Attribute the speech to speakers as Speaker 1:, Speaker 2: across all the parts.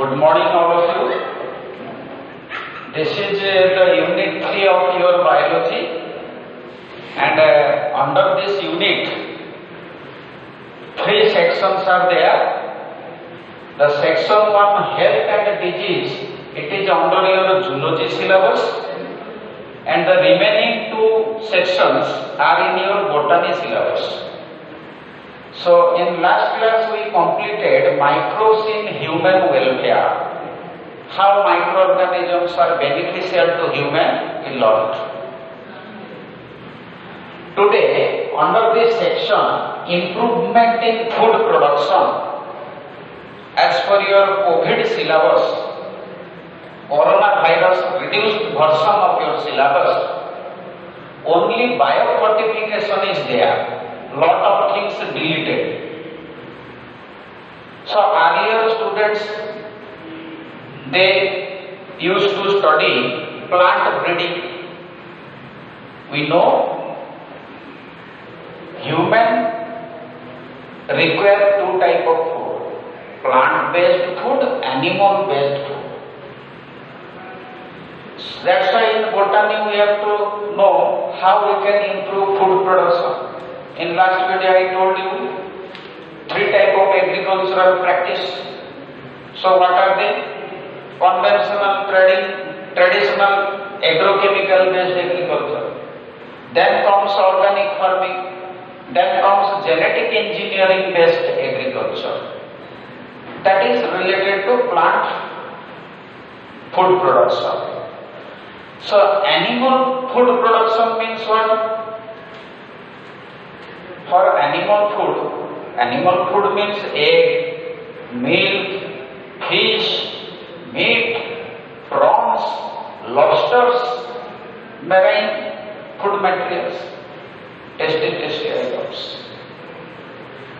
Speaker 1: Good morning, all of you. This is the unit 3 of your biology, and under this unit, 3 sections are there. The section 1, health and disease, it is under your zoology syllabus, and the remaining 2 sections are in your botany syllabus. So in last class we completed microbes in human welfare. How microorganisms are beneficial to human, we learned. Today, under this section, improvement in food production, as per your COVID syllabus, coronavirus reduced version of your syllabus, only biofortification is there. Lot of things deleted. So earlier students, they used to study plant breeding. We know human require 2 types of food: plant-based food, animal-based food. That's why in botany we have to know how we can improve food production. In last video I told you 3 types of agricultural practice. So what are they? Conventional traditional agrochemical based agriculture. Then comes organic farming. Then comes genetic engineering based agriculture. That is related to plant food production. So animal food production means what? For animal food means egg, milk, fish, meat, prawns, lobsters, marine food materials, tasty items.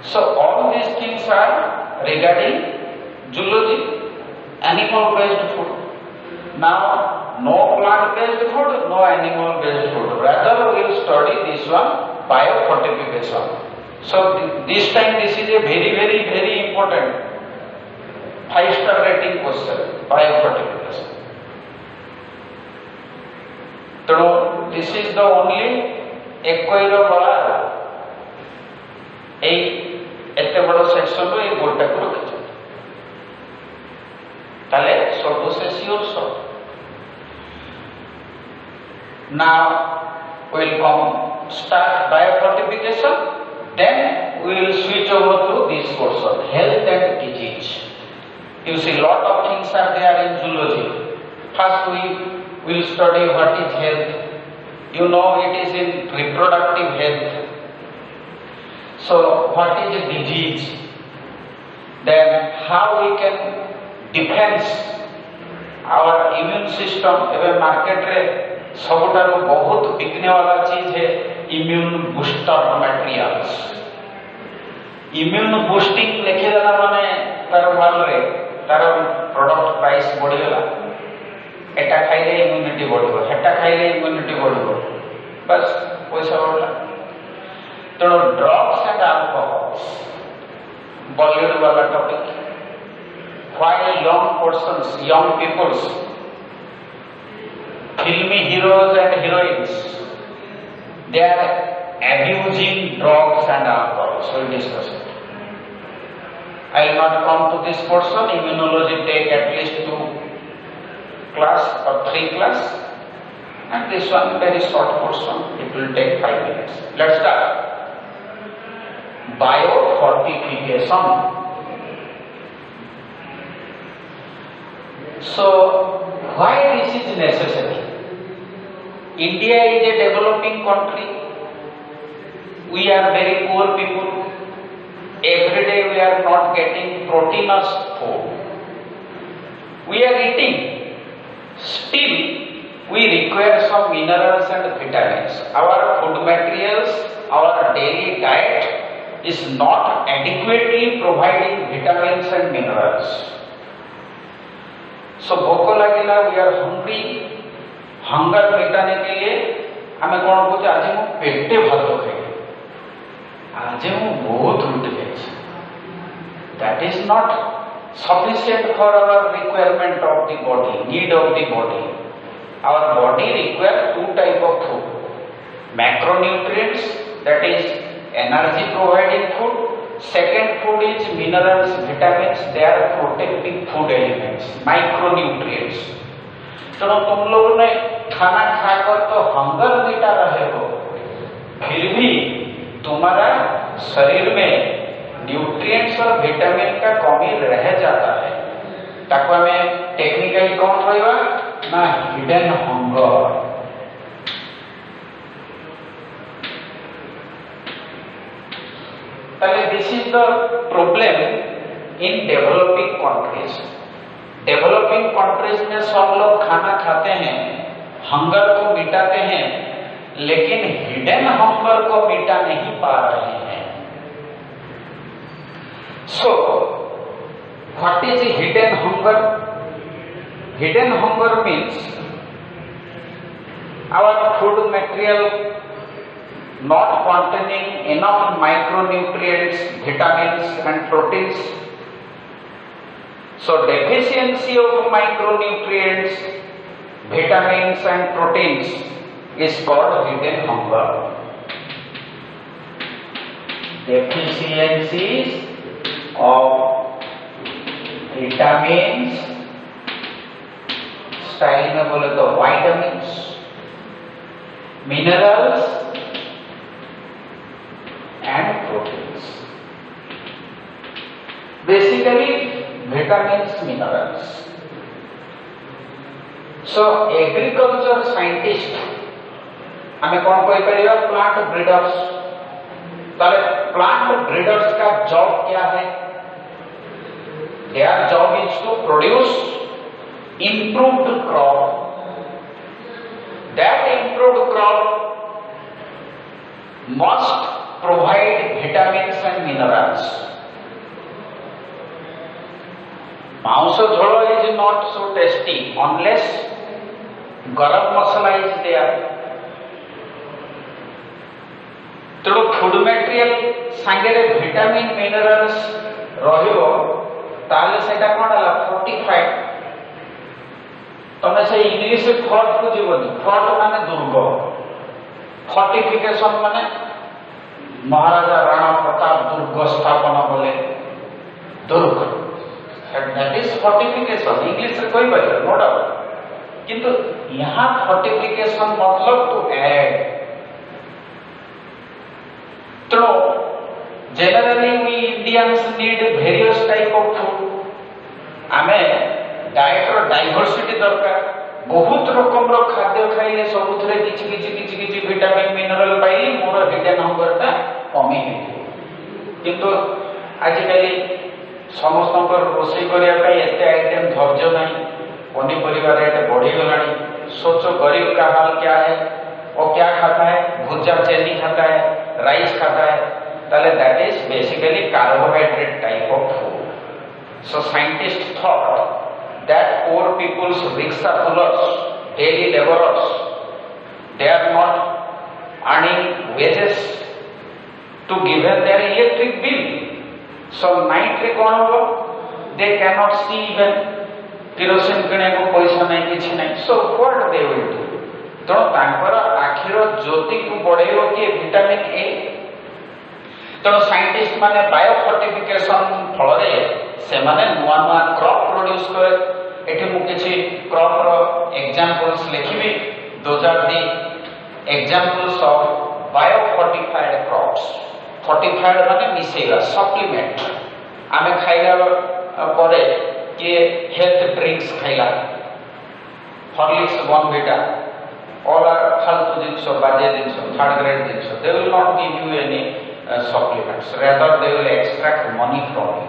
Speaker 1: So all these things are regarding zoology, animal-based food. Now, no plant-based food, no animal-based food. Rather, we will study this one, biofortification. So this time this is a very important 5-star rating question, biofortification. So this is the only equire bala एते बड़ section रो ए गोटा को रखिछ ताले सब से sure सब. Now we will come start biofortification, then we will switch over to this portion, health and disease. You see lot of things are there in zoology. First we will study what is health. You know it is in reproductive health. So what is a disease? Then how we can defend our immune system. एवं market रे सबुठारु बहुत बिकने वाला चीज है immune booster materials. Immune boosting लिखे देला माने तार माल रे तार प्रोडक्ट प्राइस बढ़ी गला. एटा खाइले इम्यूनिटी बढ़िबो, हेटा खाइले इम्यूनिटी बढ़िबो, बस पैसा बढ़ला. तो ड्रग्स एंड अल्कोहल बॉलीवुड वाला topic. Why young persons, young peoples, filmy heroes and heroines, they are abusing drugs and alcohol. So we discuss it. I will not come to this portion. Immunology take at least 2 class or 3 class, and this one very short portion. It will take 5 minutes. Let's start. Biofortification. So why this is necessary? India is a developing country. We are very poor people. Every day we are not getting proteinous food. We are eating. Still, we require some minerals and vitamins. Our food materials, our daily diet is not adequately providing vitamins and minerals. So भोक लगिला, we are hungry. Hunger मिटाने के लिए हमें कौन पूछे आज मु पेटे भात खाइए, आज मु बहुत रुटी खाइए. That is not sufficient for our requirement of the body, need of the body. Our body requires two type of food: macronutrients, that is energy providing food. Second food is minerals, vitamins, they are protecting food elements, micronutrients. चलो तुम लोगों ने खाना खाकर तो hunger मिटा रहे हो, फिर भी तुम्हारा शरीर में न्यूट्रिएंट्स और विटामिन का कमी रह जाता है। ताकि में टेक्निकली कौन रहा ना hidden hunger. This is the problem in developing countries. Developing countries में सब लोग खाना खाते हैं, हंगर को मिटाते हैं, लेकिन हिडन हंगर को मिटा नहीं पा रहे हैं। So what is hidden hunger? Hidden hunger means our food material not containing enough micronutrients, vitamins and proteins. So deficiency of micronutrients, vitamins and proteins is called hidden hunger. Deficiencies of vitamins, style में बोले तो vitamins, minerals and proteins. Basically vitamins, minerals. So agriculture scientist हमें कौन कोई करेगा? Plant breeders. ताले plant breeders का job क्या है? Their job is to produce improved crop. That improved crop must provide vitamins and minerals. मांस झोल is not so tasty unless गरम मसाला is there. तेणु फूड मटेरियल सांगे विटामिन मिनरल्स रहिबो ताले सेटा कोन हला फोर्टिफाइड। तमे से इंग्लिश फोर्ट को जीवनी, फोर्ट माने दुर्ग, फोर्टिफिकेशन माने महाराजा राणा प्रताप दुर्ग स्थापना बोले दुर्ग, दैट इज फोर्टिफिकेशन। इंग्लिश से कोई बात नो डाउट, किंतु यहाँ फोर्टिफिकेशन मतलब टू ऐड। तो generally we Indians need various type of food. आमे डाइट रो डाइवर्सिटी दरकार, बहुत रकम रो खाद्य खाइले सबुथरे किछि विटामिन मिनरल पाइली मोर हिडन हंगरटा कमी हे। किंतु आजिकली समस्तंकर रोषेई करिया पई एते आइटम धैर्य नहीं, पनीपरिया रेट बढ़ी गलानी। सोचो गरीब का हाल क्या है, वो क्या खाता है? भुजा चीनी खाता है, राइस खाता है, ताले that is basically carbohydrate type of food. So scientist thought that poor people's rickshaw pullers, daily laborers, they are not earning wages to give them their electric bill. So night रे कौन हो? They cannot see even kerosene किने को पैसा नहीं, किसी नहीं। So what they will do? तो तांकर आखिर ज्योति को बढ़ेगा कि विटामिन ए। तो साइंटिस्ट माने बायो फोर्टिफिकेशन फल रे से माने नुआ नुआ क्रॉप प्रोड्यूस करे। एठी मु किछि क्रॉप रो एग्जांपल्स लिखिबी। Those are the examples of biofortified crops. Fortified माने मिसेगा, सप्लीमेंट। आमे खाइला परे कि हेल्थ ड्रिंक्स खाइला, हॉर्लिक्स, बॉर्नविटा, ऑल आर फालतू जिंस, बाजे जिंस, थर्ड ग्रेड जिंस। They will not give you any supplements, rather they will extract money from you.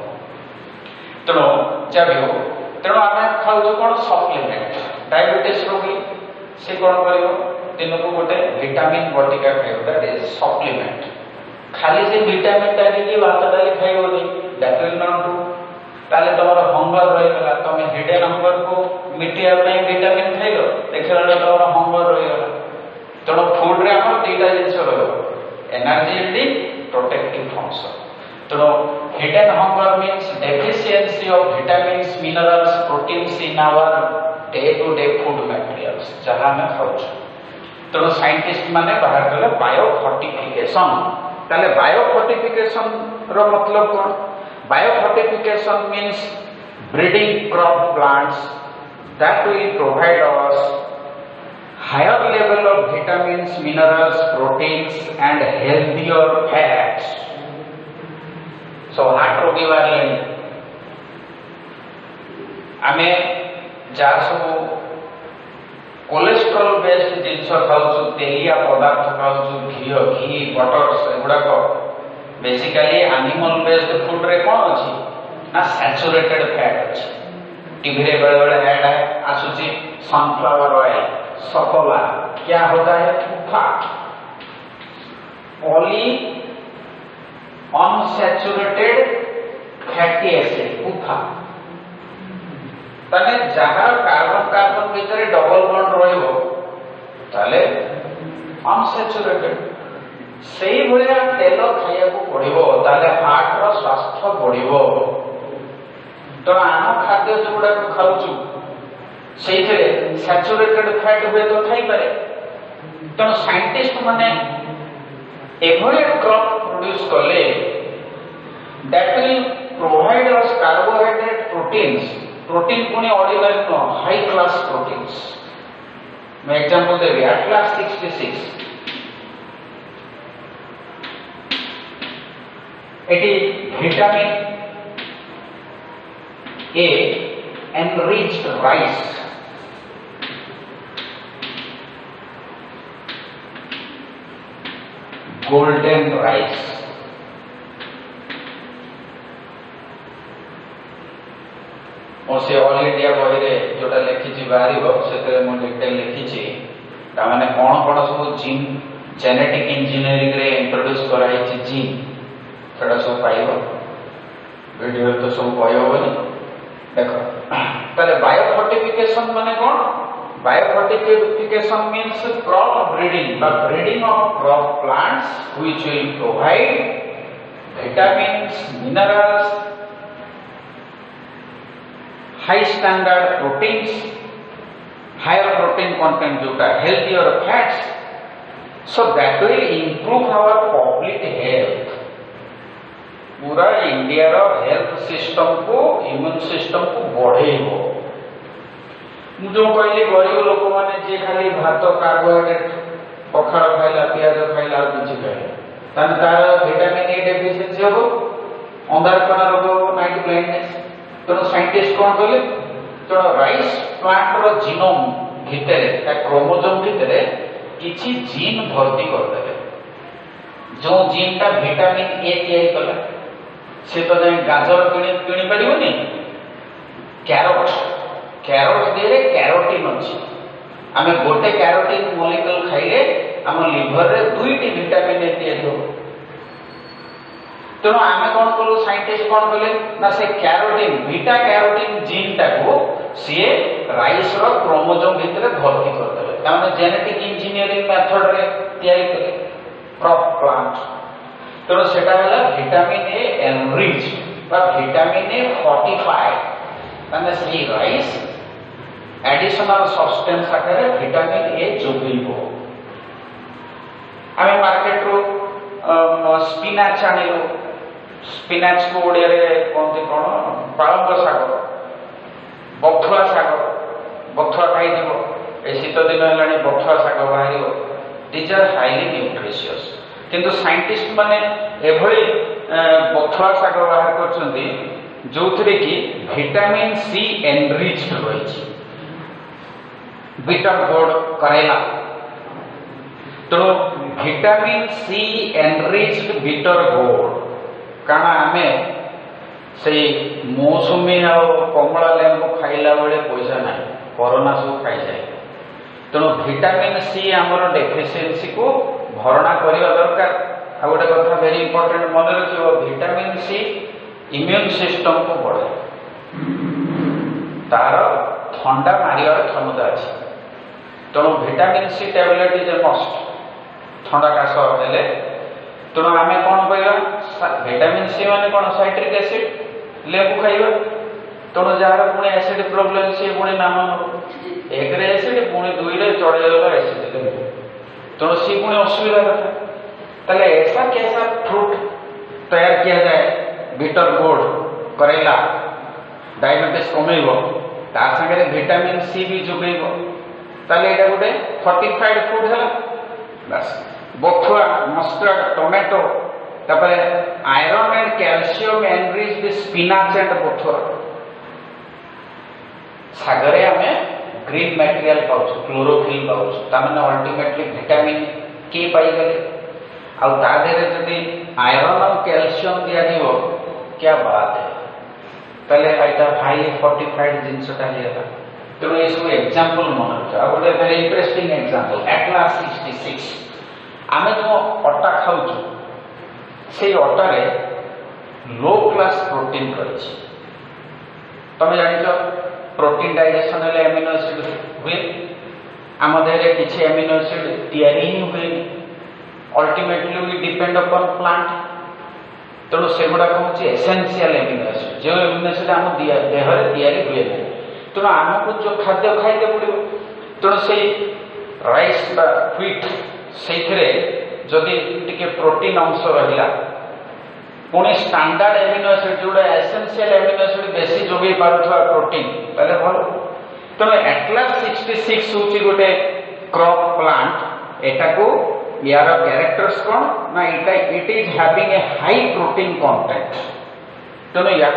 Speaker 1: तेणु जब हो तेणु आम खाऊ कौन सप्लीमेंट। डायबिटीज रोगी से कौन कर दिन को गोटे विटामिन बटिका खाइब, दैट इज सप्लीमेंट। खाली से विटामिन डाली भात डाली खाइबनी, दैट विल नॉट डू। ताले तुम हंगर रहीगला, तुम हिडन हंगर को मिटिया विटामिन खाइल, देखला तुम हंगर रहीगला। तेणु फूड रे हम दुईटा जिन रही, energy and the protective function. ତେଣୁ hidden hunger means deficiency of vitamins, minerals, proteins in our day to day food materials ଯାହା ଆମେ ଖାଉଛୁ। ତେଣୁ ସାଇଣ୍ଟିଷ୍ଟ ମାନେ ବାହାର କଲେ ବାୟୋ ଫର୍ଟିଫିକେସନ। ତାହେଲେ ବାୟୋ ଫର୍ଟିଫିକେସନ ର ମତଲବ କ'ଣ? Biofortification means breeding crop plants that will provide us higher level of vitamins, minerals, proteins and healthier fats। So heart रोगी वाले आमे जहाँ सब कोलेस्ट्रॉल बेस्ड जिनस खाऊँ, तेलिया पदार्थ खाऊँ, घी बटर सेगुड़ाक बेसिकली एनिमल बेस्ड फूड रे कौन अच्छी ना सैचुरेटेड फैट अच्छी। टीवी रे बड़े बड़े ऐड आसूची सनफ्लावर ऑयल सफोला क्या होता है फुफा पॉली अनसैचुरेटेड फैटी एसिड फुफा ताने जहाँ कार्बन कार्बन भीतर डबल बॉन्ड रहिबो ताले अनसैचुरेटेड सेही भलिया तेल खाइया को पड़िबो ताले हार्ट रो स्वास्थ्य बढ़िबो। तो आम खाद्य जोड़ा खाऊचु ସେଇଥିରେ ସैचुरेटेड फैट हुए तो खाई पारे। तेणु साइंटिस्ट माने एभली क्रॉप प्रोड्यूस कले that will provide us carbohydrate proteins. Protein पुणी ऑर्डिनरी नो हाई क्लास प्रोटीन्स। मैं एग्जांपल देबी एटलास 66 एटी vitamin A enriched rice golden rice और से ऑल इंडिया बही रे जोटा लिखी बाहर से डिटेल लिखी ताने कौन कौन सब जीन जेनेटिक इंजीनियरिंग रे इंट्रोड्यूस कराई जीन सेटा सब पाइब वीडियो तो सब कहबनी देखो। ताले बायोफोर्टिफिकेशन माने कौन? Biofortification means crop breeding the breeding of crop plants which will provide vitamins, minerals, high standard proteins, higher protein content जोटा healthier fats, so that will improve our public health. पूरा India रो health system को immune system को बढ़ेबो। जो कहली गरीब लोक माने जे खाली भात कार्बोहाइड्रेट पखाड़ खाइला प्याज खाइला किछि खाइला ताने तार विटामिन ए डेफिशिएंसी हो अंधारपना रोग नाइट ब्लाइंडनेस। तो साइंटिस्ट कोन कहले तो राइस प्लांट रो जीनोम भितरे ता क्रोमोसोम भितरे किछि जीन भर्ती कर देले। जो जीन ता विटामिन ए तैयारी कला से तो जाए गाजर किणी पारिबनी। कैरोट देहरे कैरोटीन अच्छी आम गोटे कैरोटीन मॉलिक्यूल खाइले आम लिभर रे दुईटी विटामिन ए तैयारी हो। तेणु आम कौन कलु साइंटिस्ट कौन कले ना से कैरोटीन बीटा कैरोटीन जीन टाको सी राइस रो क्रोमोसोम भितर भर्ती कर देले ताने जेनेटिक इंजीनियरिंग मेथड रे तैयारी कले क्रॉप प्लांट। तेणु सेटा होला विटामिन ए एनरिच बा विटामिन ए फोर्टिफाइड माने सही राइस एडिशनल सब्सटेंस आकारे विटामिन ए जोगैबो। आमे मार्केट रो स्पिनाच आनिलो स्पिनाच को ओडिया रे कोनते कोन पालंग साग बथुआ खाइ दिबो। ए शीत दिन हेलानी बथुआ साग बाहरिबो। These are highly nutritious. किंतु साइंटिस्ट माने एभली बथुआ साग बाहर करछन्ती जोथरे कि विटामिन सी एनरिच्ड रहिछि। बिटर गोड करेला तो विटामिन सी एनरिच्ड बिटर गोड काना आमे से मौसुमी आ कमला लेंबू खाइला बेले पैसा ना कोरोना सब खाई जाए। तेणु विटामिन सी आमर डेफिशिएंसी को भरणा करने दरकार। आ गोटे कथा वेरी इंपोर्टेंट मन रखियो विटामिन सी इम्यून सिस्टम को बढ़े तार ठंडा मारियार क्षमता अच्छी। तेणु vitamin C tablet is a must ठंडा काश हेले। तेणु आम कौन कह विटामिन सी माने कौन साइट्रिक एसिड लेबू खाइबा तेणु जार पुणी एसिड प्रोब्लेम सी पुणी नाम एक रे एसिड पुणी दुई रे चढ़ेगा एसिड लेबू तेणु सी पुणी असुविधा कथा ताले ऐसा कैसा फ्रूट तैयार किया जाए बीटर गोड करेला डायबिटीज कमेब ता संगे विटामिन सी भी जोगेब ताले एटा गोटे फर्टिफाइड फूड है बस बथुआ मस्टर्ड टोमेटो तापरे iron and calcium enriched spinach and बथुआ सागरे आमे ग्रीन मटेरियल पाउछ क्लोरोफिल पाउछ तामने अल्टीमेटली विटामिन के पाई गले आ ता देरे जदी आयरन और कैल्शियम दिया दियो क्या बात है पहले एटा हाई फोर्टिफाइड जिंसटा हेला तो ये सब एग्जांपल मन रख आ गोटे वेरी इंटरेस्टिंग एग्जांपल एटलास 66 आमे जो अटा खाउछु से अटा रे लो क्लास प्रोटीन रही तमे जानिछ प्रोटीन डाइजेशन हेले एमिनो एसिड हुए आम देहरे किछि एमिनो एसिड तैयारी ही हुए ultimately we depend upon plant तेणु से गुड़ा हूँ एसेंशियल एमिनो एसिड जो एमिनो एसिड आम देहरे तैयारी हुए ना तेणु आमको जो खाद्य खाइते पड़ो तेणु से राइस व्हीट से जदि टिके प्रोटीन अंश रहा पुणी स्टैंडर्ड एमिनो एसिड जोड़ा एसेंशियल एमिनो एसिड बेसी जोगे पारुथवा प्रोटीन पहले भल तेणु एटलास 66 हूँ गोटे क्रॉप प्लांट एटा को यार कैरेक्टर्स कौन ना it is having a high protein content तेणु या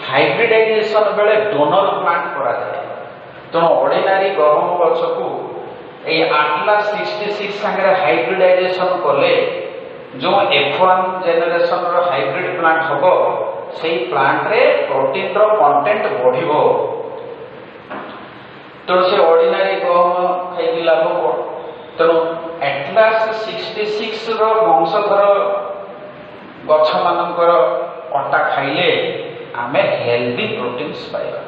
Speaker 1: हाइब्रिडाइजेशन बेले डोनर प्लांट करा जाए तेणु ऑर्डिनरी गहम गछ को ए एटलास 66 संगे हाइब्रिडाइजेशन कले जो F1 जेनरेशन रो हाइब्रिड प्लांट हबो सेही प्लांट रे प्रोटीन रो कंटेंट बढ़िबो तो से ऑर्डिनरी गहम खाइ लाभ हो तेणु एटलास 66 रो वंशधर गछ मानकर अटा खाइले आमे हेल्दी प्रोटीन्स पाइबा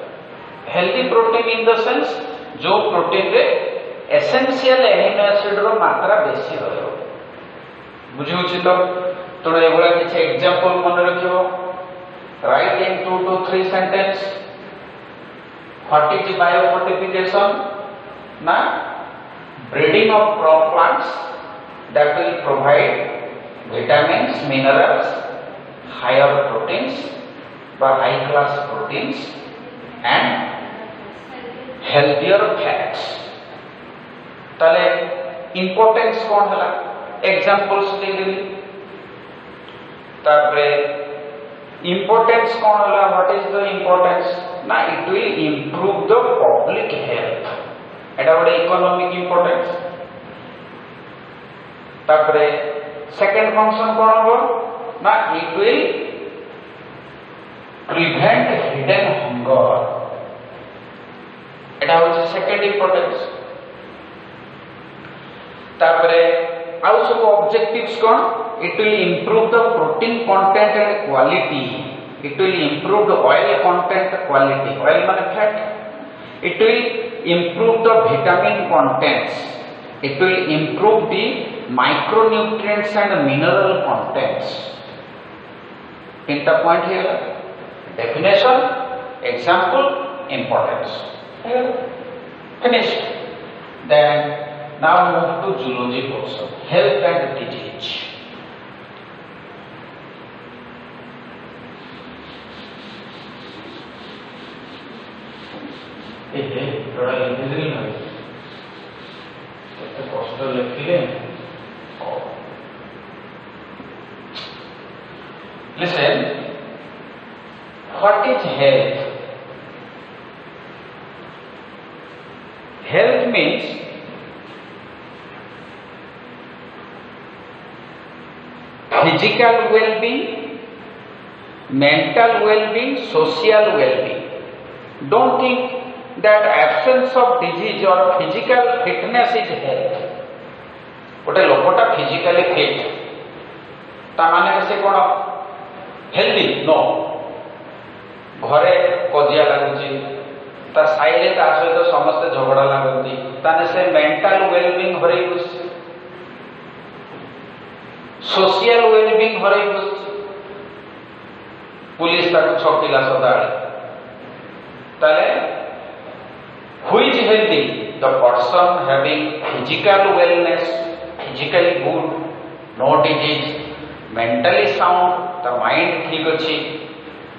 Speaker 1: healthy protein in the sense जो प्रोटीन रे एसेंशियल एमिनो एसिड रो मात्रा बेसी रहयो बुझिउछि तो तेणु एगुड़ा किसी एग्जांपल मन रखियो write in 2 to 3 sentence what is biofortification ना breeding of crop plants that will provide vitamins minerals higher proteins बा high class proteins and healthier fats ताले इंपोर्टेंस कौन हला एग्जांपल्स दे देली तापरे इंपोर्टेंस कौन हला व्हाट इज द इंपोर्टेंस ना it will improve the public health एटा बडे इकोनॉमिक इंपोर्टेंस तापरे सेकंड फंक्शन कौन हो ना it will prevent hidden hunger एटा हो सेकंड इंपोर्टेंस तापरे आउ सब ऑब्जेक्टिव्स कौन it will improve the protein content and quality it will improve the oil content quality oil माने fat it will improve the vitamin contents it will improve the micronutrients and mineral contents तीनटा point है definition example importance finished then now move to zoology portion health and disease ए थोड़ा easy नहीं तो कष्ट लिखिले listen what is health health means physical well-being, mental well-being, social well-being. Don't think that absence of disease or physical fitness is health. गोटे लोकटा physically fit ता माने से कोन healthy no घरे कजिया लागुची ता साइले ता सहित समस्त झगड़ा लागंती ताने से मेंटल वेलबीइंग हरै सोशल वेलबीइंग हरै पुलिस ताको छकिला सदाळे ताले which healthy the person having physical wellness, physically good, no disease, mentally sound, the mind ठीक अछि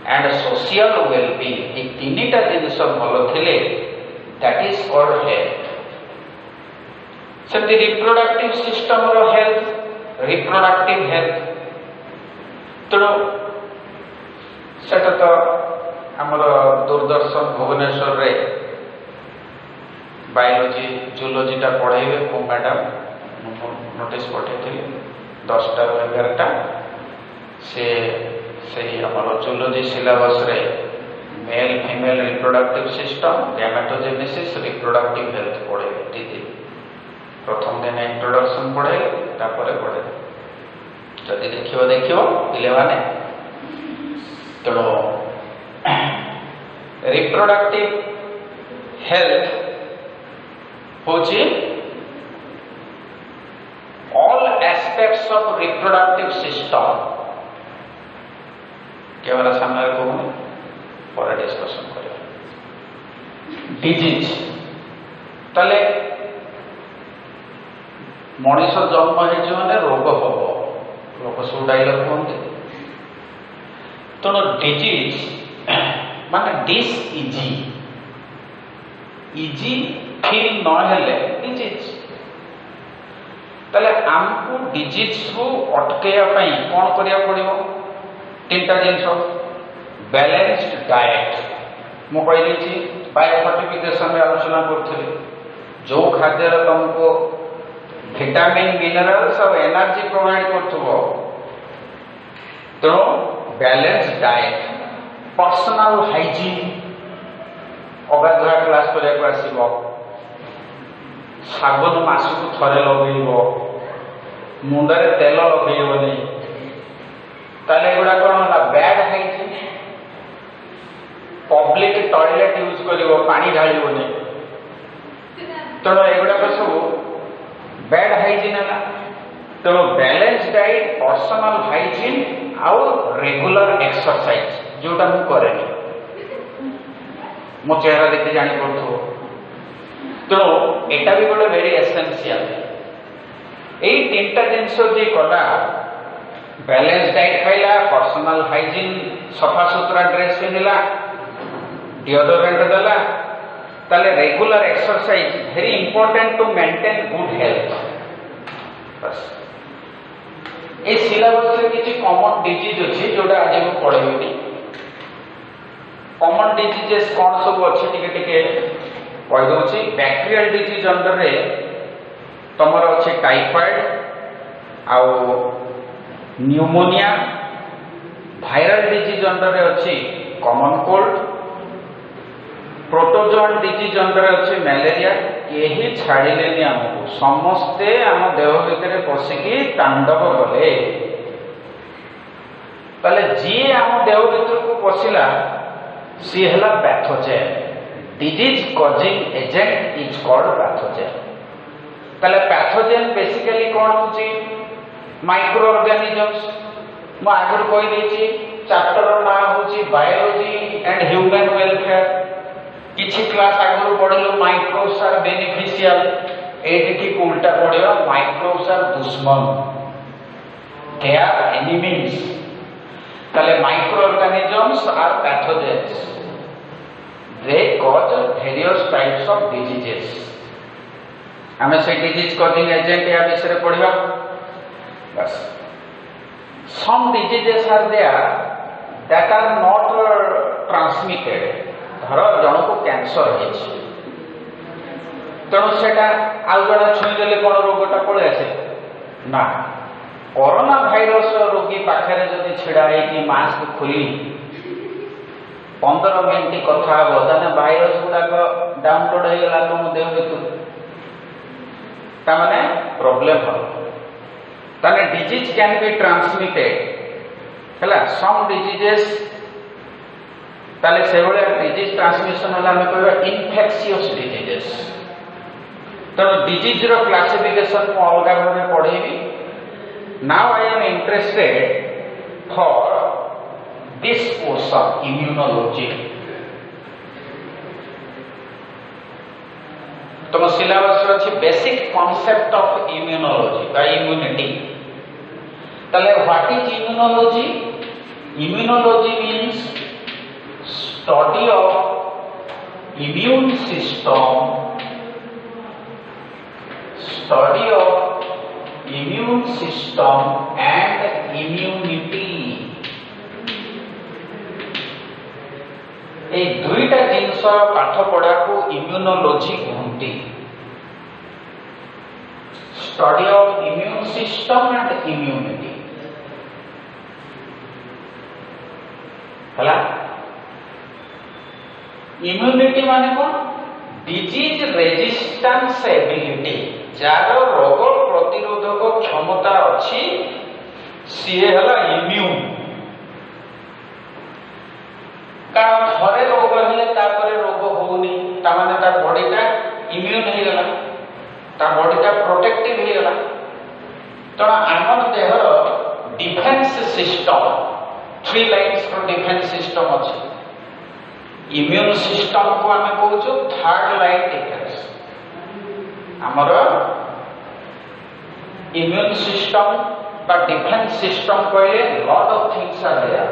Speaker 1: and social well-being, ए तीनटा जिनिस भल थिले, that is called health. So the reproductive system row health, reproductive health, तो सेटा तो हमर दूरदर्शन भुवनेश्वर रे बायोलॉजी जूलॉजी टा पढ़ेबे को मैडम नोटिस पठेथिले 10टा 11टा से हमर जूलॉजी सिलेबस रे male female reproductive system gametogenesis reproductive health पढ़ेबे दीदी प्रथम दिन इंट्रोडक्शन पढ़े तापरे पढ़े जदि देखियो पिले माने तो रिप्रोडक्टिव हेल्थ होची all aspects of reproductive system केवल सामने को पर डिस्कशन करिया डिजीज तले मनीष जन्म है माने रोग हम लोक सब डायलॉग कहते तेणु डिजीज माने डिस इजी फील न हेले डिजीज तले आमको डिजीज को अटकेया पई कोन करिया पड़िबो तीनटा जिंस बैलेंस्ड डाइट मु कहली छी बायोफोर्टिफिकेशन में आलोचना करथि जो खाद्य तुमको विटामिन मिनरल्स और एनर्जी प्रोवाइड करथबो तो बैलेंस्ड डाइट पर्सनल हाइजीन अगाधुआ क्लास करिया आसीबो साबुन मासको थरे लगेइबो मुंडरे तेल लगेइबोनी ताले गुडा कोन होला bad hygiene public toilet use करिवो पानी ढाळिबोनी तो एगुडा को सब बैड हाइजीन है तो बैलेंस डाइट पर्सनल हाइजीन और रेगुलर एक्सरसाइज जोटा मु करेनी मो चेहरा देखते जानी पड़थो तो एटा भी गोटे वेरी एसेंशियल एई तीनटा जिंस जे कला बैलेंस डाइट खाइला पर्सनल हाइजीन सफा सुतरा ड्रेस पिनला डिओडोरेंट देला ताले regular exercise very important to maintain good health बस ए सिलेबस रे किछि कॉमन डिजीज अछि जोडा आज हम पढेबी कॉमन डिजीजेस कोन सब अछि टिके कहि दोछि बैक्टीरियल डिजीज अंडर रे तमर अछि टाइफाइड आउ न्यूमोनिया वायरल डिजीज अंडर रे अछि common cold protozoan disease under अच्छे मलेरिया यही छाड़िले आमको समस्ते आम देह भितर पशिकी तांडव कले ताले जी आम देह भीतर को पशिला सी हला pathogen disease causing agent is called pathogen ताले पैथोजेन बेसिकली कौन होची माइक्रो ऑर्गेनिजम्स मु आगुर कहि देछि चैप्टर ना होची बायोलॉजी एंड ह्यूमन वेलफेयर किछि क्लास आगु पढ़लो माइक्रोब्स आर बेनिफिशियल एटी की उल्टा पढ़ियो माइक्रोब्स आर दुश्मन दे आर एनिमीज तले microorganisms are pathogens they cause various types of diseases हमें से डिजीज कॉजिंग एजेंट या विषय पढ़ियो बस some diseases are there that are not transmitted धर जन को कैंसर तेणु से आउ जन छुईदे कौन रोगटा पड़े आसे ना कोरोना भाइरस रोगी पाखे जदि छिड़ा हो मास्क खोली 15 मिनट कथा हम ताने भाइरस गुड़ाक डाउनलोड हो गला तुम देह भीतर ताने प्रॉब्लम हम ताने डिजीज कैन बी ट्रांसमिटेड हैला सम डिजीजेस ताले से बळे डिजीज ट्रांसमिशन होला हम कहबा इन्फेक्शियस डिजीजेस तो डिजीज रो क्लासिफिकेशन को अलग भाबे पढेबी now I am interested for this portion immunology. तुम सिलेबस अच्छी बेसिक कॉन्सेप्ट ऑफ इम्यूनोलॉजी बा इम्यूनिटी. तले what is immunology? Immunology means study of immune system, study of immune system and immunity. ए दुईटा जिनस पाठ पढ़ा को इम्यूनोलॉजी कहते. Study of immune system and immunity हला. इम्यूनिटी माने कौन? Disease resistance ability. जार रोग प्रतिरोधक क्षमता अच्छी सी है इम्यून. कारण थरे रोग हेले तापरे रोग होउनी तामाने ता बॉडीटा इम्यून हे गला, ता बॉडीटा प्रोटेक्टिव हे गला. तो आमर देहर डिफेंस सिस्टम 3 लाइन्स रो डिफेंस सिस्टम अछि. इम्यून सिस्टम को आमे कहूछु थर्ड लाइन डिफेंस. आमर इम्यून सिस्टम बा डिफेंस सिस्टम कहले lot of things are there.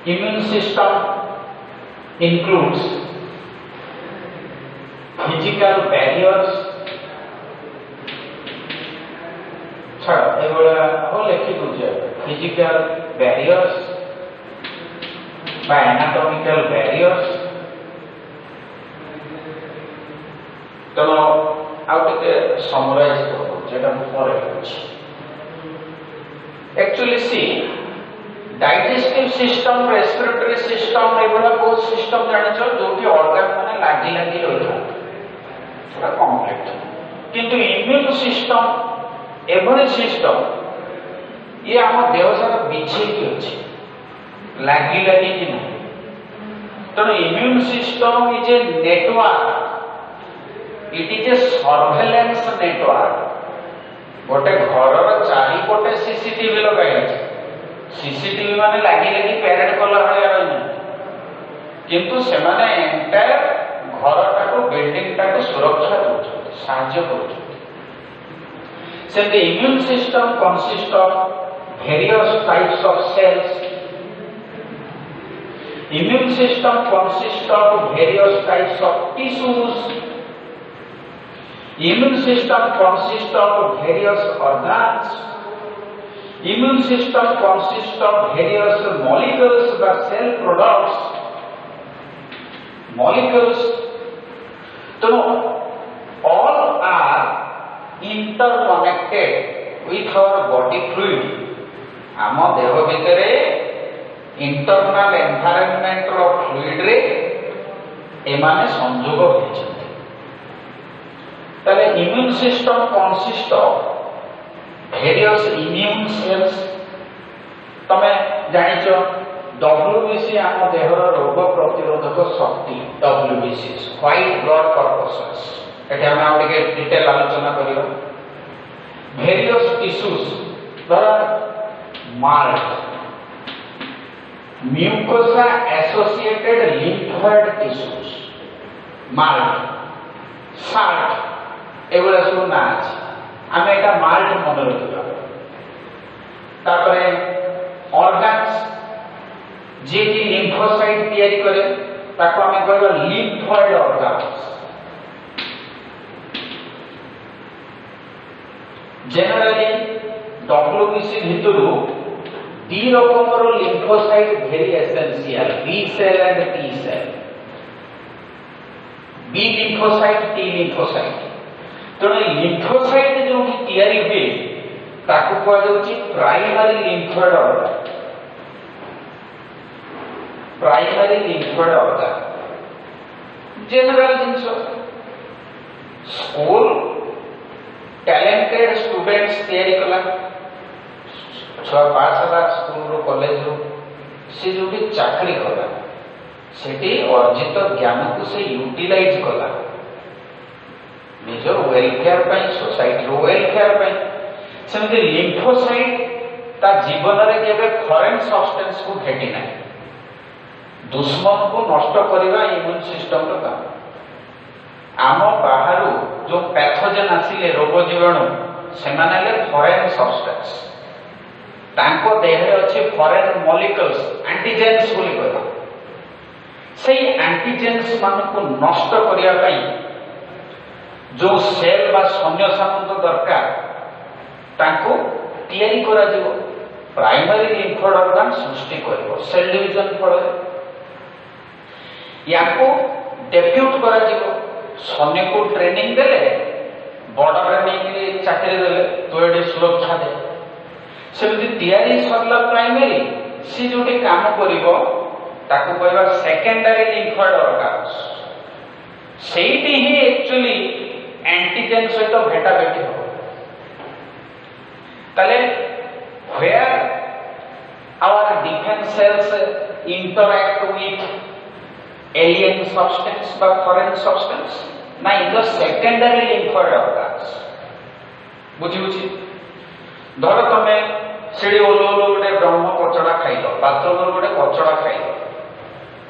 Speaker 1: Immune system includes physical barriers. Physical barriers by anatomical barriers. तो summarize actually see digestive system, respiratory system एवला बहुत system जानिछो जोटी organ माने लागी लागी रहता थोड़ा कॉम्प्लेक्स. किंतु इम्यून सिस्टम एवरी सिस्टम ये हम देह सारा बिछे की अछि लागी लागी कि नहीं. तो immune system is a network, it is A surveillance network. गोटे घर चारि पटे सीसीटीवी लगाई अछि. सीसीटीवी माने लागी लागी पैरेड कला भलिया रहना, किंतु से माने एंटायर घरटा को बिल्डिंगटा को सुरक्षा दउछ साहाय्य करूछ. से the immune system consist of various types of cells. Immune system consist of various types of tissues. Immune system consist of various organs. Immune system consists of various molecules or cell products. Molecules, so all are interconnected with our body fluid. आम देह भितर internal environment रो fluid रे एमाने संयोग होइछथि. तले immune system consist of various immune cells. तमे जानिचो WBC आम there रोग प्रतिरोधक शक्ति. WBC व्हाइट ब्लड कॉर्पसेस एटा हम आउ के डिटेल आलोचना करियो. वेरियस टिश्यूज धर MALT, mucosa associated lymphoid tissues, MALT, SALT एवला सब ना अछि. आम एटा माल्ट मन रखिबा. तापरे ऑर्गन्स जे कि लिम्फोसाइट तयारी करे ताको आम कहबा लिम्फोइड ऑर्गन्स. जनरली डब्ल्यूबीसी भितरु दी रकमर lymphocyte very essential, B cell and T cell. B lymphocyte, T lymphocyte. तो लिम्फोसाइट जो तैयारी हुए ताको कह जाउची primary lymphoid organ. Primary lymphoid organ general जिंस स्कूल टैलेंटेड स्टूडेंट्स तैयारी कला छुआ पास हला स्कूल रो कॉलेज रो से जो भी चाकरी कला सेठी अर्जित ज्ञान को से यूटिलाइज कला निजर वेलफेयर पाई, सोसाइटी रो वेलफेयर पाई. सेमते लिम्फोसाइट ता जीवन रे केबे फॉरेन सब्सटेंस को भेटी ना दुश्मन को नष्ट करवा इम्यून सिस्टम रो काम आम बाहर जो पैथोजेन आसिले रोग जीवाणु से फॉरेन सब्सटेंस तांको देह अच्छे फॉरेन मॉलिक्यूल्स एंटीजेन्स बोली कहबा से एंटीजेन्स मान को नष्ट करिया पई जो सेल बा सैन्य सामंत दरकार तांको तैयारी करा जिवो प्राइमरी लिम्फोइड ऑर्गन सृष्टि करबो सेल डिवीजन फल याको डेप्यूट करा जिवो सैन्य को ट्रेनिंग देले बॉर्डर रे नहीं चाकरी देले तो एडी सुरक्षा दे सेमती तैयारी सरला प्राइमरी सी जोटी काम करिवो ताको कहबा सेकेंडरी लिम्फोइड ऑर्गन्स सेठी ही एक्चुअली एंटीजन सहित भेटा भेटी हो तले where our defense cells interact with alien substance বা foreign substance না in the secondary lymphoid organs বুঝি ধরো তুমি সিঁড়ি ওলো ওলো গোটে ব্রহ্ম কচড়া খাইল বাথরুম গোটে কচড়া খাইল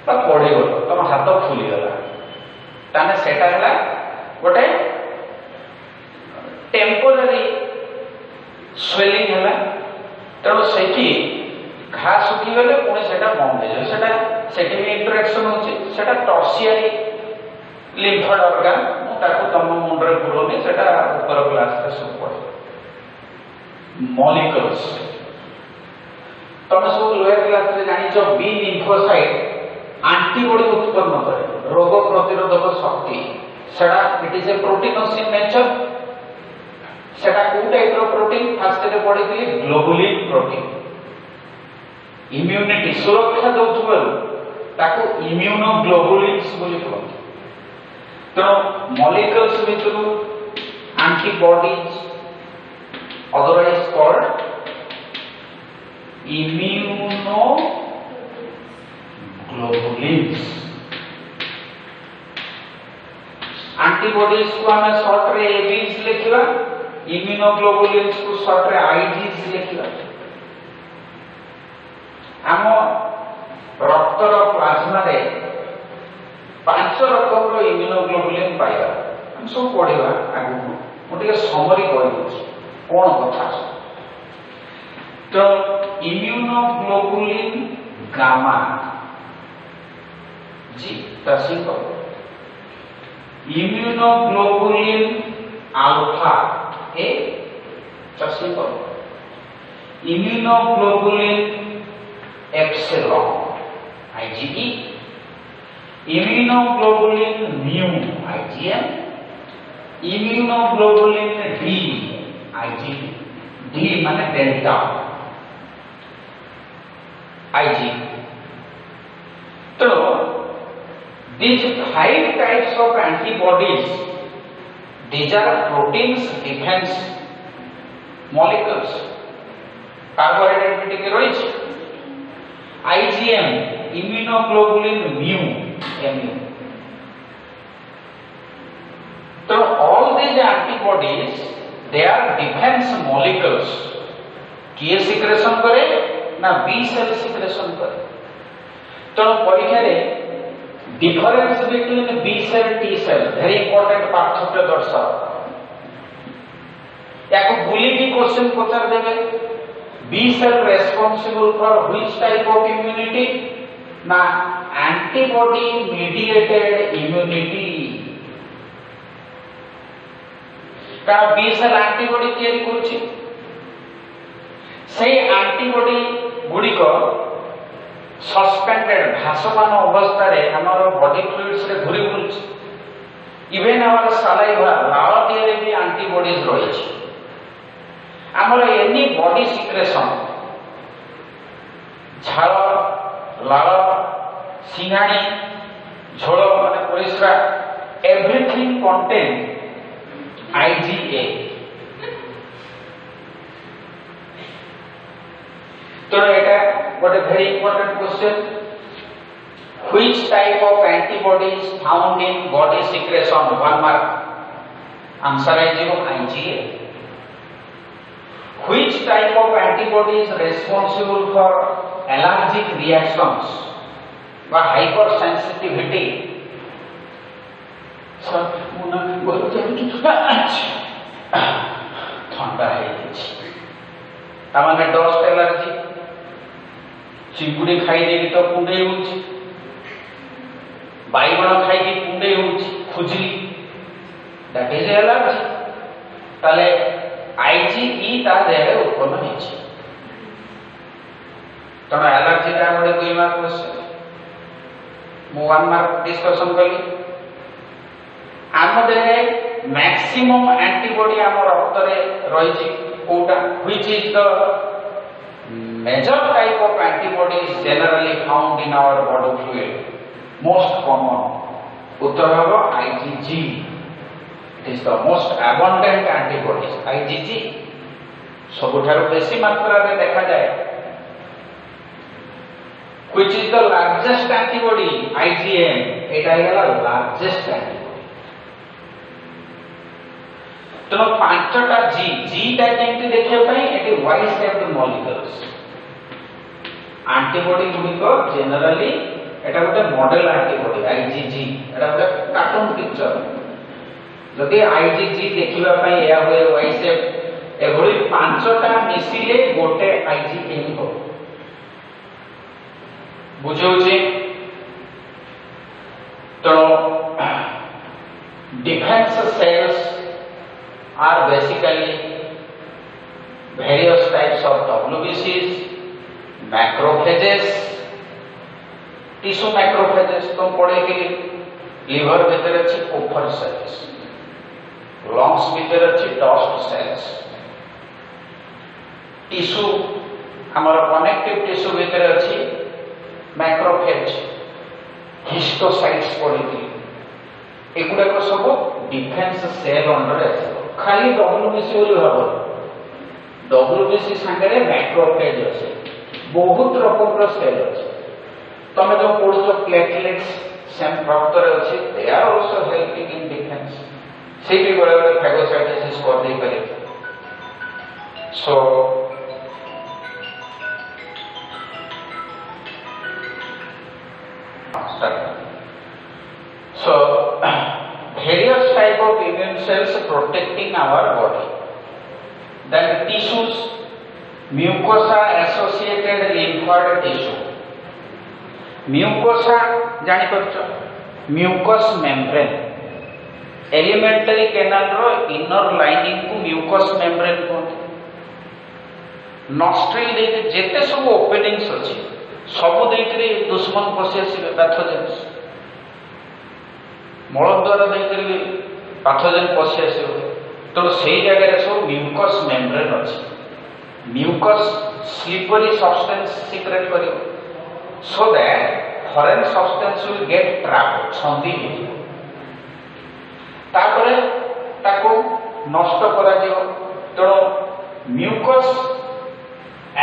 Speaker 1: বা পড়িগল তম হাত ফুলিগলা তাহলে সেটা হল গোটে টেম্পোরারি स्वेलिंग है तेणु से घा सुखीगले पुणी से बंद हो इंटरेक्शन होता टर्सियरी लिम्फोइड ऑर्गन मुझे तुम मुंडे बुलोनी से ऊपर क्लास सब पढ़े मॉलिक्यूल्स तुम सब लोअर क्लास जानिछ बी लिम्फोसाइट एंटीबॉडी उत्पन्न करे रोग प्रतिरोधक शक्ति सेटा it is a proteinous in nature सेटा को टाइप रो प्रोटीन फास्ट रे पड़ी थी ग्लोबुलिन प्रोटीन इम्यूनिटी सुरक्षा दउथबल ताको इम्यूनोग्लोबुलिन्स बोली कहते तो मॉलिक्यूल्स भितरु antibodies otherwise called immunoglobulins antibodies को हमें शॉर्ट रे एबीज लिखिबा इम्यूनोग्लोबुलिन्स को शॉर्ट रे आईजीज लिखिबा आम रक्तर प्लाज्मा रे 5 रकम रो इम्यूनोग्लोबुलिन पाइबा हम सब पढिबा आगु मोटे समरी कहू कोन कथा तो इम्यूनोग्लोबुलिन गामा जी तसी को इम्यूनोग्लोबुलिन अल्फा ए तसी को immunoglobulin epsilon IgE immunoglobulin mu IgM immunoglobulin D Ig D माने डेल्टा Ig तो these 5 types of antibodies these are proteins defense molecules carbohydrate के रही IgM immunoglobulin mu mu so all these antibodies they are defense molecules किए secretion करे ना B cell secretion करे तो परीक्षा रे difference between B cell T cell very important पार्थक्य दर्शाओ याको बुली की क्वेश्चन पचार देबे B cell responsible for which type of immunity? Na antibody mediated immunity. का B cell antibody तैयारी करछि से antibody गुडी को सस्पेंडेड भासमान अवस्था रे हमर बॉडी फ्लूइड्स रे घुरी बुलछि इवन हमर सालाइवा लाळ दिए भी एंटीबॉडीज रही छै आमर एनी बॉडी सिक्रेशन झाल लाल सिंगाणी झोल माने परिश्रा एवरीथिंग कंटेन IgA तो एटा what a very important question which type of antibodies found in body secretion 1 mark answer है IgA Which type of antibody is responsible for allergic reactions বা hypersensitivity? ଥଣ୍ଡା ହେଇଯାଇଛି ତାମାନେ dust allergy ଚିଙ୍ଗୁଡ଼ି ଖାଇଦେବି ତ କୁଣ୍ଡେଇ ହେଉଛି ବାଇଗଣ ଖାଇକି କୁଣ୍ଡେଇ ହେଉଛି ଖୁଜିଲି ଦ୍ୟାଟ୍ ଇଜ୍ ଏଲାର୍ଜି ତାହେଲେ IgE ତା ଦେହରେ ଉତ୍ପନ୍ନ ହେଇଛି ତେଣୁ ଏଲାର୍ଜିଟା ଗୋଟେ 2 ମାର୍କ କ୍ୱେଶ୍ଚନ ମୁଁ 1 ମାର୍କ ଡିସ୍କସନ୍ କଲି ଆମ ଦେହରେ ମ୍ୟାକ୍ସିମମ୍ ଆଣ୍ଟିବଡି ଆମ ରକ୍ତରେ ରହିଛି କୋଉଟା which is the major type of antibodies generally found in our body fluid most common उत्तर होगा IgG it is the most abundant antibodies IgG सबुठारु बेसी मात्रा रे देखा जाए which is the largest antibody IgM Etah Hella largest antibody तो पांचटा जी टा केमती देखिया पई एटी y shaped molecules एंटीबॉडी गुडी को जनरली एटा गोटे मॉडल एंटीबॉडी IgG एटा गोटे कार्टून पिक्चर जदि IgG देखिबा पई या होय y shape एभली पांचटा मिसिले गोटे IgM हो बुझौछि तो defence sales are basically various types of WBCs, macrophages, tissue macrophages तो पढ़े कि liver भीतर अच्छी Kupffer cells, lungs भीतर अच्छी Dost cells, tissue हमारा connective tissue भीतर अच्छी macrophage, histocytes पढ़े कि एगुड़ा को सब डिफेंस सेल अंडर है खाली WBC बोली भाबो WBC संगे मैक्रोफेज अछि बहुत रकम सेल अछि तमे जो पढुछो प्लेटलेट्स सेम रक्तरे अछि they are also helping in defence से भी बड़े बड़े फैगोसाइटोसिस कर दे पारे सो various type of immune cells protecting our body. Then tissues, mucosa associated lymphoid tissue. Mucosa जानि परछो mucous membrane. Alimentary canal रो inner lining को mucous membrane कहते. Nostril देके जेते सब openings अछि सब देकरी दुश्मन पसी आसीबे पैथोजेन्स मल द्वारा देकर पैथोजेन पसी आसो तो से जगह सब म्यूकस मेम्ब्रेन अच्छी म्यूकस स्लीपरी सब्सटेंस सीक्रेट कर so that foreign substance will get trapped छंदी तापरे ताको नष्ट करा जिवो तो mucus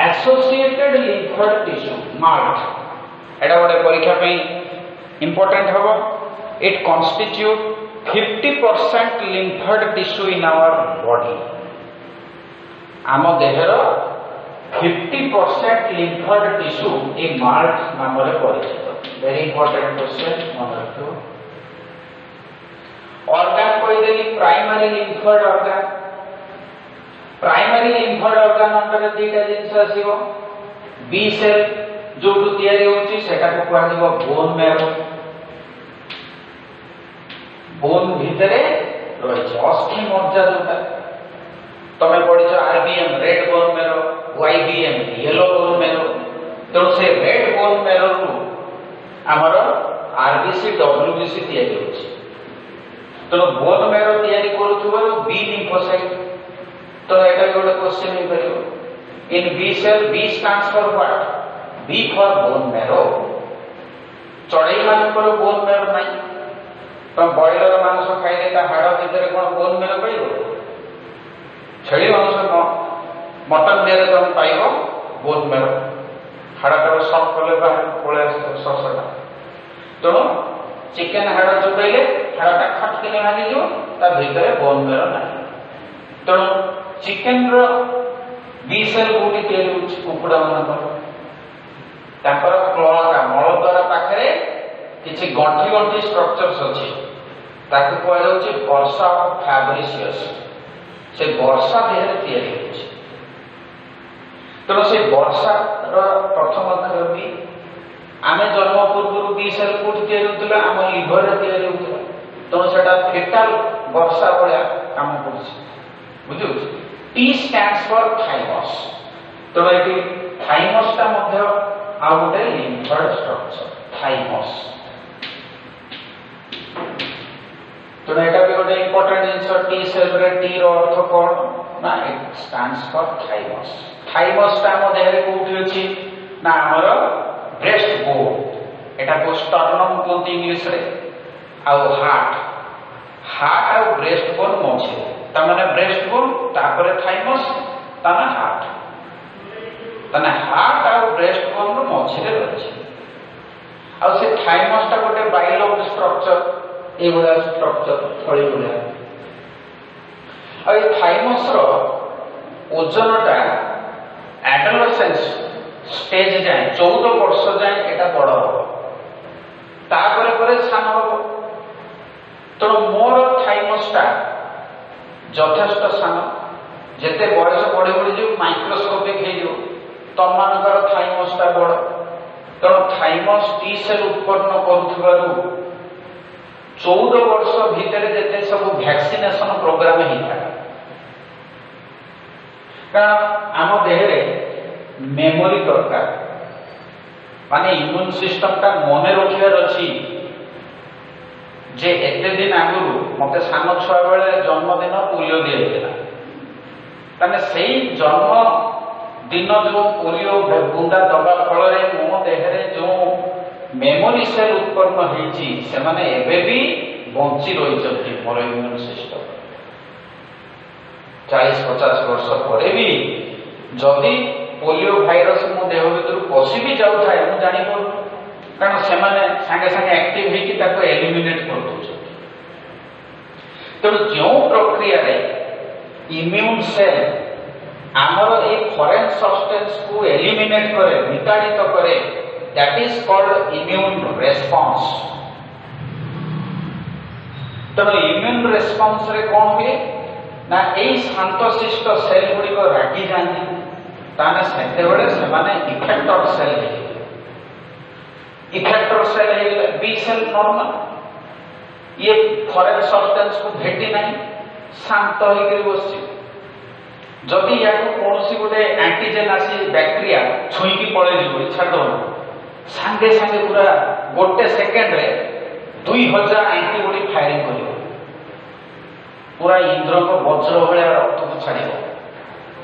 Speaker 1: associated lymphoid tissue MALT एटा गोटे परीक्षा पे इंपोर्टेंट हबो it constitute 50% lymphoid tissue in our body आम there 50% lymphoid tissue A mart नाम रे परिचित वेरी इंपोर्टेंट क्वेश्चन मन रखो ऑर्गन कोइ देली प्राइमरी lymphoid organ अंडर दीटा जिंस आसीबो बी सेल जो तयारी होची सेटा को कहवा दिबो बोन मैरो बोन भीतरे रही अस्थि मज्जा जोटा तमे पढ़िछ RBM red bone marrow वाईबीएम yellow bone marrow तो से रेड बोन मेरो रु हमर आरबीसी डब्ल्यूबीसी तयारी होछि तो बोन मेरो तयारी करूथुबो बी लिम्फोसाइट तो एटा गोटे क्वेश्चन हे परियो in B cell B stands for what B for bone marrow चढ़ई मानकर बोन मेरो नहीं तो बॉयलर मांस खाइले ता हाड़ भीतर कोन बोन मेरो पाइबो छेली मांस मटन देरे तुम पाइबो बोन मेरो हाड़ाटा सॉफ्ट कले बाहर पळे ससटा तो चिकन हाड़ चुबैले हाड़ाटा खटकिने भागी जो ता भीतर बोन मेरो नाही तो चिकन रो बी सेल कोठी तैयारी होछि कुकुड़ा मानकर तापर क्लोरा मलद्वार पाखरे किछि गंठी गंठी स्ट्रक्चर्स अछि ताकू कुआ जाउछि वर्षा फैब्रिशियस से वर्षा देहरे तैयारी होछि तो से वर्षा प्रथम अक्षर बी आमे जन्म पूर्व बी सेल कोठी तैयारी होतला आम लिवर रे तैयारी होतला तो सेटा फेटल वर्षा भलिया काम करछि बुझु टी स्टैंड्स फॉर थाइमस तो एटी थाइमस ता मध्य आ गोटे लिम्फोइड स्ट्रक्चर थाइमस तो एटा भी गोटे इंपोर्टेंट जिंस टी सेल रे टी रो अर्थ कोन ना it stands for thymus thymus ता म देहरे कोठी अछि ना हमर ब्रेस्ट बोन एटा को स्टर्नम कोंती इंग्लिश रे आ हार्ट आ ब्रेस्ट बोन मझे ता माने ब्रेस्ट बोन तापर थाइमस ता ना हार्ट तने हार्ट आ ब्रेस्ट बोन रो मझे रे अछि आ से थाइमस ता गोटे बाइलोब स्ट्रक्चर ए बडा स्ट्रक्चर थळी बडा आ ए थाइमस रो ओजनटा एडोलेसेंस स्टेज जाए 14 वर्ष जाए एटा बड़ हो तापर परे सान हो तो मोर थाइमसटा यथेष्ट सान जेते बयस बढ़ी बढ़ी जो माइक्रोस्कोपिक हे जो तम मानकर थाइमसटा बड़ तो थाइमस टी सेल उत्पन्न करूथबारु 14 वर्ष भीतर जेते सब वैक्सीनेशन प्रोग्राम ही था कारण आम देहरे मेमोरी दरकार माने इम्यून सिस्टम का मने रखिबार अछि जे एते दिन आगु मते सान छुआ बेले जन्मदिन पोलियो दिएला तने सेही जन्म दिन जो पोलियो बुंदा दबा फल रे मो देहरे जो मेमोरी सेल उत्पन्न हेछि से माने एबे भी बंची रहि छथि मोर इम्यून सिस्टम 40-50 वर्ष परे भी जदि पोलियो भाइरस मो देह भीतर पसी भी जाउ थाए मु जानि पर कारण से माने संगे संगे एक्टिव हे कि ताको एलिमिनेट कर दो तो जो प्रक्रिया रे इम्यून सेल आमर ए फॉरेन सब्सटेंस को एलिमिनेट करे विताड़ित करे that is called immune response तो इम्यून रेस्पॉन्स रे कोन हुए ना एई शांतशिष्ट सेल गुडी को रागी जांती ताने सेते बेले से माने इफेक्टर सेल हे इफेक्टर सेल हे बी सेल नॉर्मल ये फॉरेन सब्सटेंस को भेटी नहीं शांत होई के बसि जदि या कोनोसी गोटे एंटीजन आसी बैक्टीरिया छुई की पळे जिवो छाड़ दो संगे संगे पूरा गोटे सेकंड रे 2000 एंटीबॉडी फायरिंग करियो पूरा इंद्र को वज्र भलिया रक्त को छाड़ियो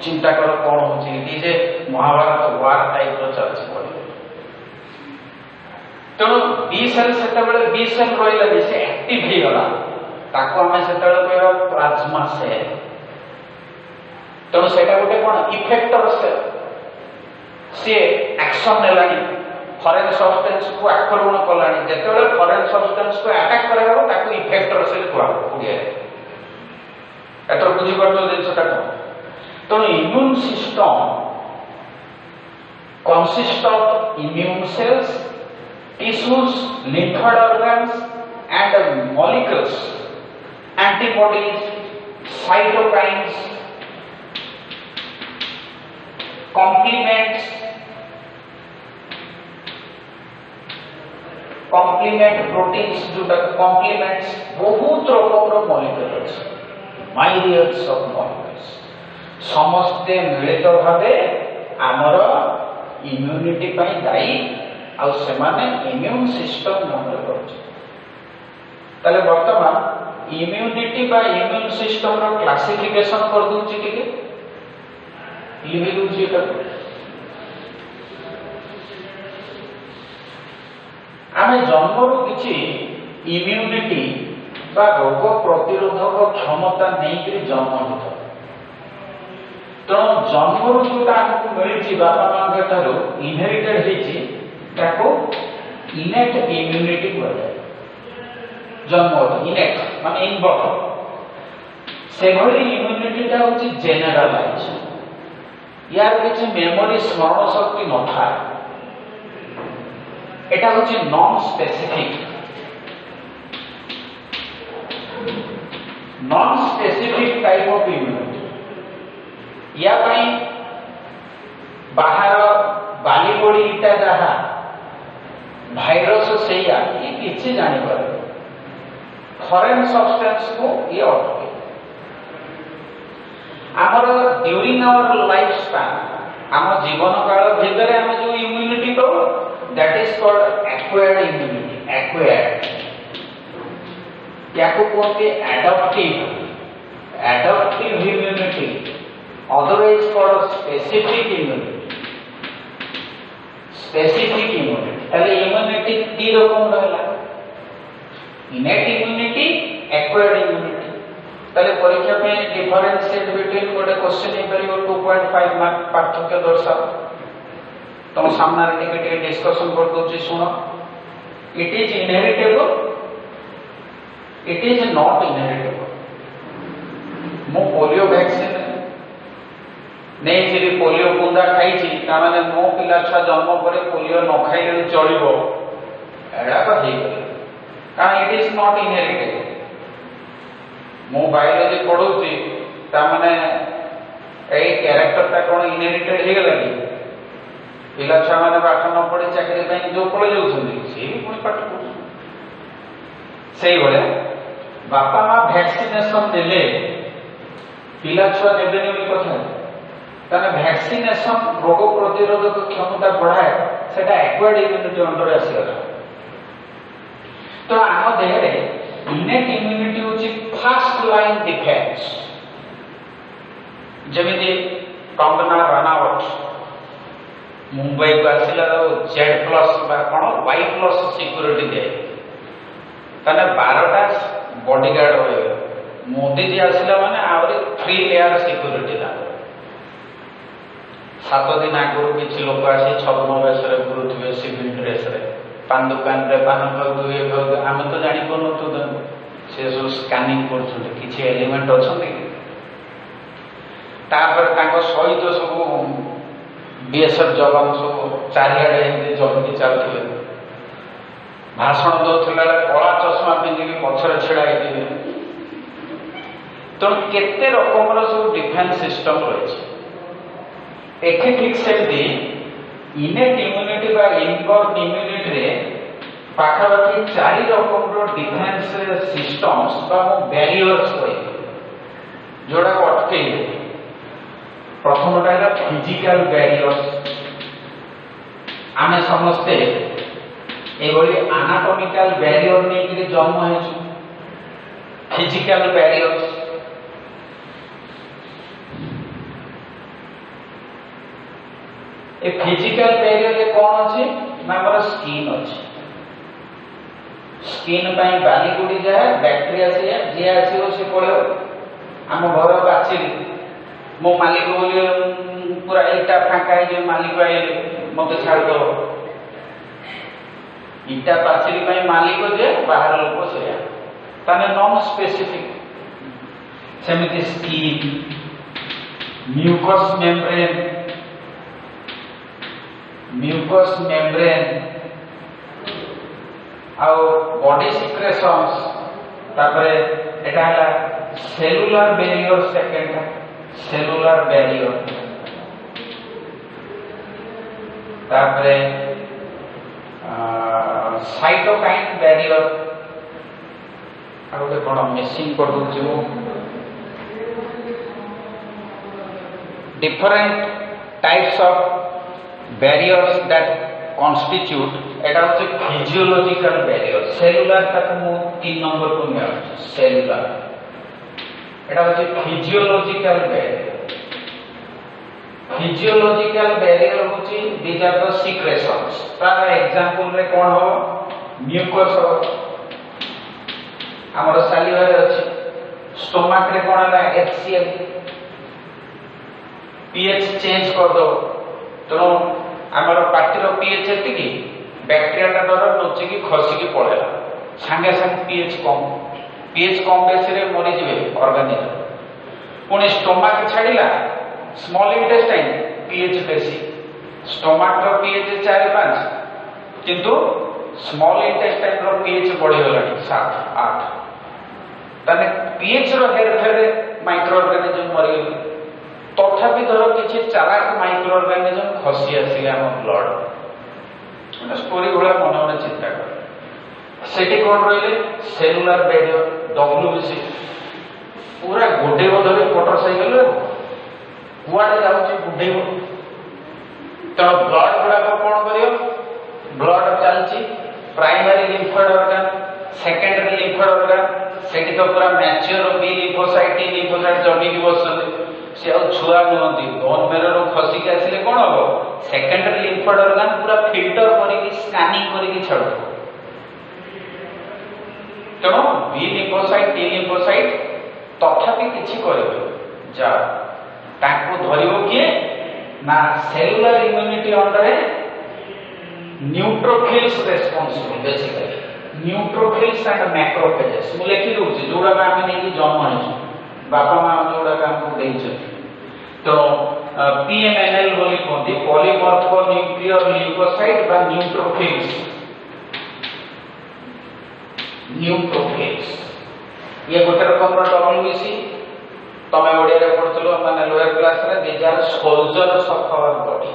Speaker 1: चिंता कर कौन होची जे महाभारत वार टाइप रो चलछि पड़े तेणु बी सेल सेते बेले बी सेल रहिला से एक्टिव हे गला ताको हमें सेते बेले कहबा प्लाज्मा सेल तेणु सेटा गोटे कोन इफेक्टर सेल से एक्शन नेलानी फॉरेन सब्सटेंस को आक्रमण कलानी जेते बेले फॉरेन सब्सटेंस को अटैक करेबो ताको इफेक्टर सेल कुआ ओडिया एतर बुझी परलो जिनसटा तो immune system consists of immune cells, tissues, lymphoid organs and molecules, antibodies, cytokines, complement proteins जोटा complements बहुत रकम मॉलिक्यूल अछि myriads of molecules समस्ते मिलित भावे आमर इम्यूनिटी पई दायी आ सेमाने इम्यून सिस्टम नंबर करछ तले वर्तमान इम्यूनिटी बा इम्यून सिस्टम रो क्लासिफिकेशन कर दूची के लिखि दूची कर आमे जन्मरू किछि इम्यूनिटी बा रोग प्रतिरोधक क्षमता नहीं कि जन्म होता तो जन्मरू जोटा हमको मिली बापा मां ठारू इनहेरिटेड हेची ताको इनेट इम्यूनिटी कहते जन्म इनेट माने इनबॉर्न, 7 इम्यूनिटी टा होची जेनरलाइज यार किसी मेमोरी स्मरण शक्ति न था एटा होची non specific type of immunity या पई बाहर बाली बड़ी इटा जहा भाइरस से या ये किसी जानी पर फॉरेन सब्सटेंस को ये अटके आमर ड्यूरिंग आवर लाइफ स्पैन आम जीवन काल भितर आम जो इम्यूनिटी पाऊ that is called acquired immunity acquired या को कहते adaptive immunity otherwise called specific immunity ताले इम्यूनिटी ती रकम रहला इनेट इम्यूनिटी एक्वायर्ड इम्यूनिटी ताले परीक्षा पे डिफरेंशिएट बिटवीन गोटे क्वेश्चन हे परियो 2.5 मार्क पार्थक्य दर्शाओ तुम सामने टिके डिस्कशन कर दोची सुनो it is inheritable it is not inheritable मो पोलियो वैक्सीन नहीं थी पोलियो बुंदा खाई ताने मो पिला छुआ जन्म पर पोलियो न खाइले चलो एड़ा तो हे कारण इट इज नॉट इनहेरिटेबल मो बायोलॉजी पढ़ौची ताने ए कैरेक्टरटा कोन इनहेरिटेड हे गला कि पिला छुआ माने पाठ न पढ़ी चाकरी ପାଇଁ जो पढ़ जाउछन्ती से भी पुणी पाठ पढ़ु सेही बळे बापा मां वैक्सीनेशन देले पिला छुआ नेबेनी बोली कथा ताने वैक्सीनेशन रोग प्रतिरोधक क्षमता बढ़ाए सेटा एक्वायर्ड इम्यूनिटी अंडर आसीगला तो आम देह रे इनेट इम्यूनिटी होची फर्स्ट लाइन डिफेंस जेमिति कंगना रनावत मुंबई को आसिला जेड प्लस बा कोन वाई प्लस सिक्योरिटी दे ताने 12टा बॉडीगार्ड रहे मोदी जी आसिला माने आवरे 3 लेयर सिक्योरिटी दा 7 दिन आगुर किछि लोक आसी छद्म बेसरे गुरुथिबे सिविल ड्रेस रे पान दुकान रे पान खाउथुबे हम तो जानि कोन तो से जो स्कैनिंग करछुते किछि एलिमेंट अछन्ते तापर ताको सहित सब बीएसएफ जवान सब चारिआडे एमती जगती चलुवे भाषण दौला कला चश्मा पिंधिकी पछरे छिड़ा तेणु केते रकम सब डिफेन्स सिस्टम रही एठी ठीक सेमती इनेट इम्यूनिटी बा इनबॉर्न इम्यूनिटी रे पाखापाखि 4 रकम डिफेन्स सिस्टम्स बा बैरियर्स रही जोड़ा अटके प्रथमटा है फिजिकल बैरियर्स आमे समस्ते एभली एनाटॉमिकल बैरियर नहीं जन्म है physical barriers a physical barrier कौन अच्छे ना स्किन अच्छे स्किन पाई बाली गुड़ी जाए बैक्टेरिया से जी आसो से पड़ो आम घर बाछिली मो मालिक बोले पूरा इटा फांका है मालिक आइले मत छाड़ दो इटा पाचेरी पाई मालिक जे बाहर लोक से ताने नॉन स्पेसिफिक सेमिति स्किन म्यूकस मेम्ब्रेन आउ बॉडी सिक्रेशंस तापरे एटा हला cellular barrier second cellular barrier तापरे साइटोकाइन बैरियर आउ कोन मेसिंग कर दउ different types of barriers that constitute एटा होचे फिजियोलॉजिकल बैरियर सेलुलर तक मु 3 नंबर को मैं सेलुलर एटा होचे फिजियोलॉजिकल बैरियर होची दीज आर द सिक्रेशंस तार एग्जांपल रे कोन हो म्यूकस हो हमर सालिवार अछि स्टोमक रे कोन हला HCl pH चेंज कर दो तो आमर पार्टी पीएच एति बैक्टेरिया डर नोची की खसी की पड़ेगा सांगे सांगे पीएच कम बेसी मरीजे ऑर्गेनिज्म पुणी स्टोमक छाड़ा स्मॉल इंटेस्टाइन पीएच बेसी स्टोमाक रो पीएच 4-5 किंतु स्मॉल इंटेस्टाइन रो पीएच बढ़ी गलानी 7-8 तने पीएच रो हेर फेर माइक्रो ऑर्गेनिज्म मरि गले तथापि धर किछि चालाक माइक्रो ऑर्गेनिज्म खसी आसिले हम ब्लड स्टोरी भला मन मन चिंता कर सेठी कोन रहिले सेलुलर बैरियर डब्ल्यूबीसी पूरा गोडे बदले मोटरसाइकिल कुआडे जाउची गुडे तो ब्लड गुडा कोन करियो ब्लड चलची primary lymphoid organ secondary lymphoid organ सेठी तो पूरा mature B lymphocyte T lymphocyte जमी की बसले से आ छुआ नहंती बोन मेरो रो खसी के आसिले कोन हो सेकेंडरी लिम्फोइड ऑर्गन पूरा फिल्टर करी की स्कैनिंग करी की छड़ तो बी लिम्फोसाइट टी लिम्फोसाइट तथापि किछि करबे जा ताको धरिबो किए ना cellular immunity under neutrophils responsible basically neutrophils and macrophages मु लिखि दउछि जोडा हम नै कि जन्म है बापा मां जोडा काम को देइ छ तो पीएमएनएल बोली कोंती पॉलीमॉर्फो न्यूक्लियर ल्यूकोसाइट बा न्यूट्रोफिल्स ये गोटे रकम डब्ल्यूबीसी तमे ओडिया रे पढुतलो माने लोअर क्लास रे these are soldiers of our body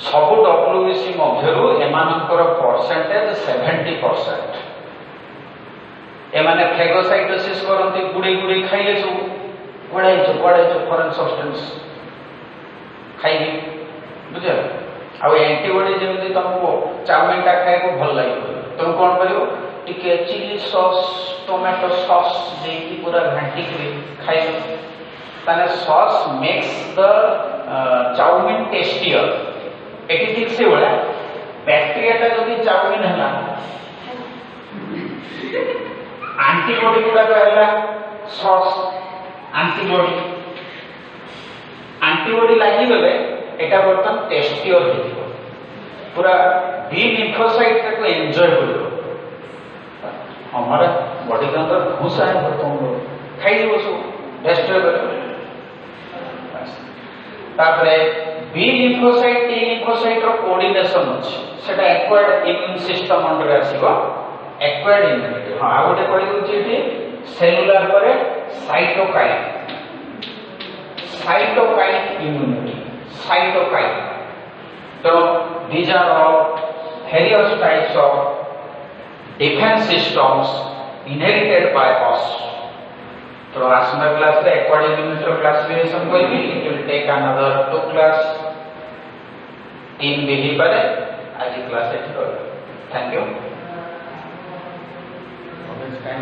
Speaker 1: सब डब्ल्यूबीसी मध्यरु एमानकर परसेंटेज 70% एमाने फेगोसाइटोसिस करंती गुडी गुडी खाइले सब कोड़े फॉरेन सब्सटेंस खाइले बुझे आ एंटीबॉडी जेमति तुमको चाउमिन टा खाइ को भल लागियो तुम कोन करियो टिके चिली सॉस टोमेटो सॉस देकी पूरा घांटी के खाइ ताने sauce makes the chow mein tastier एटी ठीक से होला बैक्टीरिया टा जदी चाउमिन हला एंटीबॉडी गुडा कहला सॉस एंटीबॉडी लागि गले एटा बर्तन टेस्टियर हेतिबो पूरा बी लिम्फोसाइट को एंजॉय करियो हमारा बॉडी के अंदर घुसा है तुम खाई दियो सो डिस्ट्रॉय करियो तापरे बी लिम्फोसाइट टी लिम्फोसाइट रो कोऑर्डिनेशन अछि सेटा एक्वायर्ड इम्यून सिस्टम अंडर आसीबो एक्वायर्ड इम्यूनिटी हां आ गोटे कहि दोछि कि सेलुलर परे साइटोकाइन इम्यूनिटी साइटोकाइन तो these are all various types of defense systems inherited by us तो आसना क्लास रे एक्वायर्ड इम्यूनिटी क्लासिफिकेशन कोइबी it will take another 2 class 3 बिही परे आज क्लास एट थैंक यू टाइम